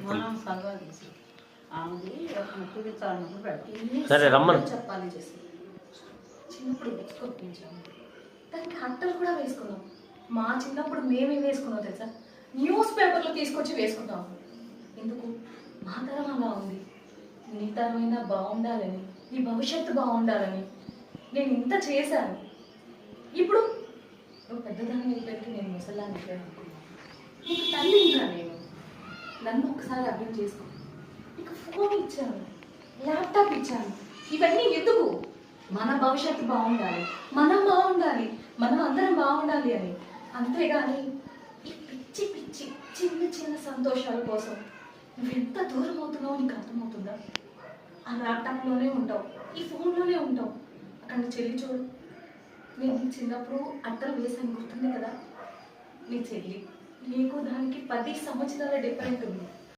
మనం సలవాలు తీసి ఆమెది చూపించాలన్నప్పుడు పెట్టి సరే రమ్మను. చెప్పాలి చేసి చిన్నప్పుడు వేసుకొప్పించాము, దానికి అట్టలు కూడా వేసుకున్నాం. మా చిన్నప్పుడు మేమేం వేసుకున్నాం తెలుసా? న్యూస్ పేపర్లో తీసుకొచ్చి వేసుకుంటాం. ఎందుకు? మా తరం అలా ఉంది, నీ తరమైనా బాగుండాలని, నీ భవిష్యత్తు బాగుండాలని నేను ఇంత చేశాను. ఇప్పుడు నువ్వు పెద్దదాన్ని అయిపోయి నేను ముసలాన్ని అనుకున్నాను. నీకు తల్లి ఇంకా నేను, నన్ను ఒకసారి అర్థం చేసుకో. నీకు ఫోన్ ఇచ్చాను, ల్యాప్టాప్ ఇచ్చాను, ఇవన్నీ ఎందుకు? మన భవిష్యత్తు బాగుండాలి, మనం బాగుండాలి, మనం అందరం బాగుండాలి అని. అంతేగాని ఈ పిచ్చి పిచ్చి చిన్న చిన్న సంతోషాల కోసం నువ్వు ఎంత దూరం అవుతున్నావో నీకు అర్థమవుతుందా? ఆ ల్యాప్టాప్లోనే ఉంటావు, ఈ ఫోన్లోనే ఉంటావు. అక్కడ నీ చెల్లి చూడు, నేను చిన్నప్పుడు అట్టలు వేసాను, గుర్తుంది కదా? నీ చెల్లి, నీకు దానికి 10 సంవత్సరాల డిఫరెంట్ ఉంది.